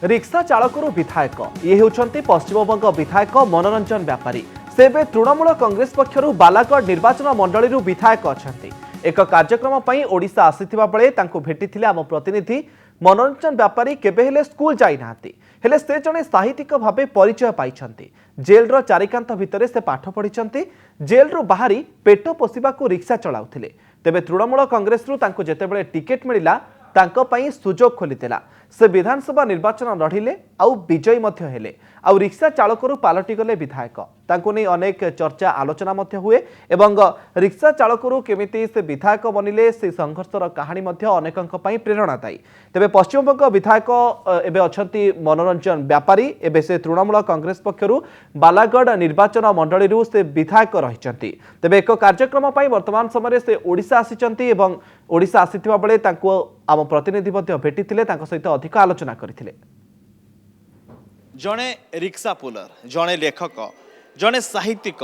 Rickshaw चालकरू विधायक ये होउछन्ति पश्चिमबंग विधायक मनोरंजन व्यापारी से बे तृणमूल कांग्रेस पक्षरु बालागढ़ निर्वाचन मंडली विधायक अछन्ति। एक कार्यक्रम पई ओडिशा आसीथिबा बेले तांको भेटिथिले आम प्रतिनिधि। मनोरंजन व्यापारी केबे हेले स्कूल जाई नाहंती, हेले से जने साहित्यिक भावे परिचय पाइछन्ति। जेलर चारिकांत भितरे से पाठ पढ़िछन्ति। जेलरु बाहरी पेट पोषिबाकू रिक्शा चलाउथिले। तेबे तृणमूल कांग्रेसरु तांको जेतेबेले टिकेट मिलिला तांको पई सुजोग खोलिदेला। से विधानसभा निर्वाचन लढ़िले आउ विजयी मध्य हेले। आउ रिक्शा चालकरू पालटी गले विधायक। तांको नै अनेक चर्चा आलोचना मध्य हुए एवं रिक्शा चालकरू केमिति से विधायक बनिले से संघर्षर कहानी मध्य अनेकंक पई प्रेरणादायी। तेबे पश्चिमबंग विधायक एबे अछंती मनोरंजन व्यापारी। एबे से तृणमूल कांग्रेस पक्षरु बालागढ़ निर्वाचन मंडली से विधायक रहिचंती। तेबे एक कार्यक्रम पई वर्तमान समय से ओडिशा आसिचंती एवं ओडिशा आसिथिबा बेले तांको आम प्रतिनिधि मध्य भेटिथिले, तांको सहित अधिक आलोचना करथिले। जणे रिक्शा पुलर, जणे लेखक, जणे साहित्यिक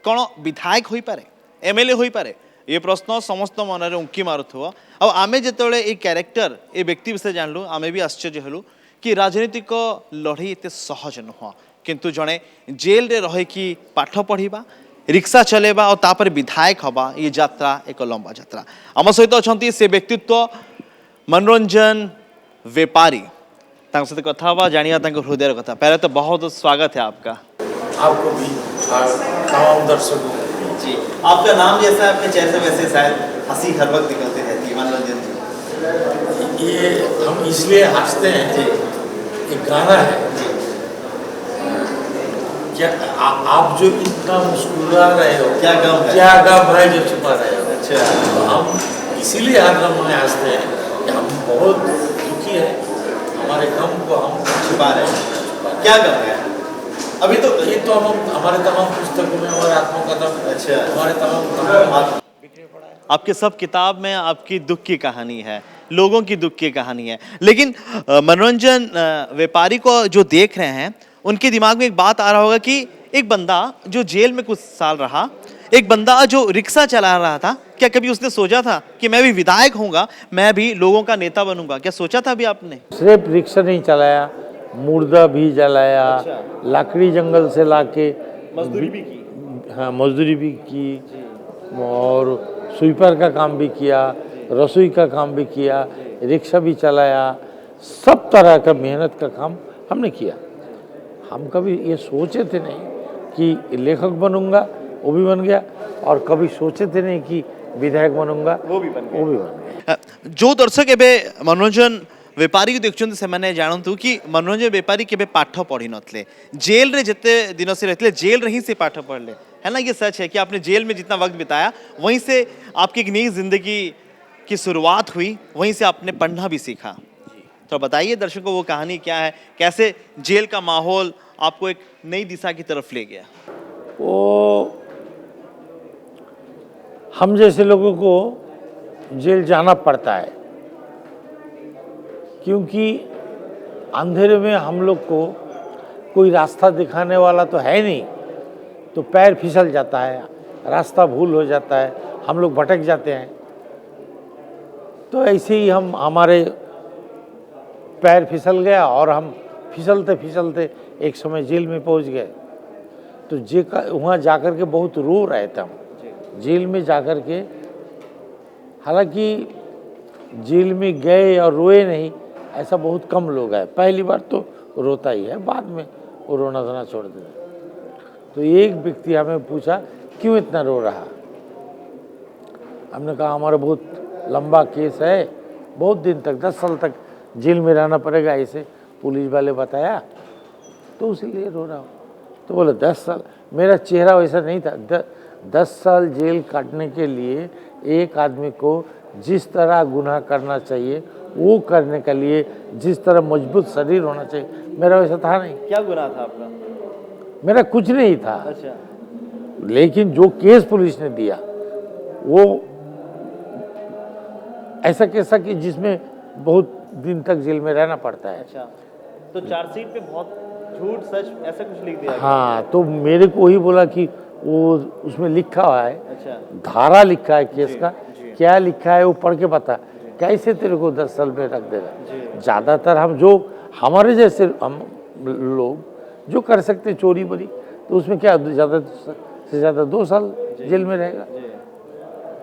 कौन विधायक हो पारे, एमएलए हो पारे, ये प्रश्न समस्त मन में उंकी मारुथो। आमे जेतबेले ए कैरेक्टर ए व्यक्ति विषय जानलु, आमे भी आश्चर्य हेलु कि राजनीतिक लड़ाई एते सहज नुह। किंतु जणे जेल रे रहे कि पाठ पढ़िबा, रिक्शा चलेबा और तापर विधायक हवा, ये यात्रा एक लंबा यात्रा। आम सहित अछंती से व्यक्तित्व मनोरंजन व्यापारी। सहित कथा हुआ जानिया हृदय कथा। पहले तो बहुत स्वागत है आपका। आपको भी और तमाम दर्शकों जी। आपका नाम जैसा है आपके चेहरे वैसे शायद हंसी हर वक्त निकलती रहती है। मनोरंजन जी, ये हम इसलिए हंसते हैं जी, एक गाना है जी। क्या आप जो इतना मुस्कुरा रहे हो, क्या गम है, क्या गम है जो छुपा रहे हो। अच्छा, तो हम इसीलिए हर गम में हंसते हैं कि हम बहुत दुखी हैं, हमारे गम को हम छुपा रहे हैं। क्या गम है अभी तो? ये तो हम हमारे तमाम पुस्तकों में, हमारे आत्मकथा, अच्छा, हमारे तमाम आपके सब किताब में आपकी दुख की कहानी है, लोगों की दुख की कहानी है। लेकिन मनोरंजन व्यापारी को जो देख रहे हैं उनके दिमाग में एक बात आ रहा होगा कि एक बंदा जो जेल में कुछ साल रहा, एक बंदा जो रिक्शा चला रहा था, क्या कभी उसने सोचा था कि मैं भी विधायक होऊंगा, मैं भी लोगों का नेता बनूंगा? क्या सोचा था अभी आपने? सिर्फ रिक्शा नहीं चलाया, मुर्दा भी जलाया। अच्छा। लकड़ी जंगल से लाके मजदूरी भी की। हाँ, मजदूरी भी की और स्वीपर का काम भी किया, रसोई का काम भी किया, रिक्शा भी चलाया। सब तरह का मेहनत का काम हमने किया। हम कभी ये सोचे थे नहीं कि लेखक बनूंगा, वो भी बन गया, और कभी सोचे थे नहीं कि विधायक बनूंगा, वो भी बन गया। जो दर्शक एबे मनोरंजन व्यापारी को देखुं से मैंने जानतु कि मनोरंजन व्यापारी केबे पाठ पढ़ी नथले, जेल रे जिते दिनों से रहते जेल रे ही से पाठ पढ़ले, है ना? ये सच है कि आपने जेल में जितना वक्त बिताया वहीं से आपकी एक नई जिंदगी की शुरुआत हुई, वहीं से आपने पढ़ना भी सीखा। तो बताइए दर्शकों को वो कहानी क्या है, कैसे जेल का माहौल आपको एक नई दिशा की तरफ ले गया? वो हम जैसे लोगों को जेल जाना पड़ता है क्योंकि अंधेरे में हम लोग को कोई रास्ता दिखाने वाला तो है नहीं, तो पैर फिसल जाता है, रास्ता भूल हो जाता है, हम लोग भटक जाते हैं। तो ऐसे ही हमारे पैर फिसल गया और हम फिसलते फिसलते एक समय जेल में पहुंच गए। तो वहाँ जाकर के बहुत रो रहे थे हम, जेल में जाकर के। हालांकि जेल में गए और रोए नहीं, ऐसा बहुत कम लोग हैं। पहली बार तो रोता ही है, बाद में वो रोना धोना छोड़ देते। तो एक व्यक्ति हमें पूछा क्यों इतना रो रहा। हमने कहा हमारा बहुत लंबा केस है, बहुत दिन तक 10 साल तक जेल में रहना पड़ेगा, ऐसे पुलिस वाले बताया, तो इसीलिए रो रहा हूँ। तो बोले 10 साल? मेरा चेहरा वैसा नहीं था। 10 साल जेल काटने के लिए एक आदमी को जिस तरह गुनाह करना चाहिए वो करने के लिए जिस तरह मजबूत शरीर होना चाहिए, मेरा वैसा था नहीं। क्या गुनाह था आपका? मेरा कुछ नहीं था। अच्छा। लेकिन जो केस पुलिस ने दिया वो ऐसा कैसा कि जिसमें बहुत दिन तक जेल में रहना पड़ता है। अच्छा, तो चार्जशीट पे बहुत झूठ सच ऐसा कुछ लिख दिया? हाँ, तो मेरे को वही बोला कि वो उसमें लिखा हुआ है। अच्छा। धारा लिखा है केस का, क्या लिखा है वो पढ़ के बता, कैसे तेरे को 10 साल में रख देगा। ज़्यादातर हम जो हमारे जैसे हम लोग जो कर सकते हैं चोरी बरी, तो उसमें क्या ज़्यादा से ज़्यादा 2 साल जेल में रहेगा।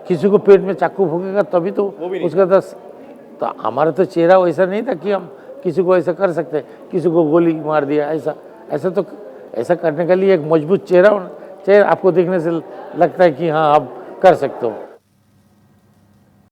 किसी को पेट में चाकू भोगेगा तभी तो उसका 10। तो हमारा तो चेहरा वैसा नहीं था कि हम किसी को ऐसा कर सकते हैं, किसी को गोली मार दिया ऐसा करने के लिए एक मजबूत चेहरा होना चाहिए। आपको देखने से लगता है कि हाँ आप कर सकते हो।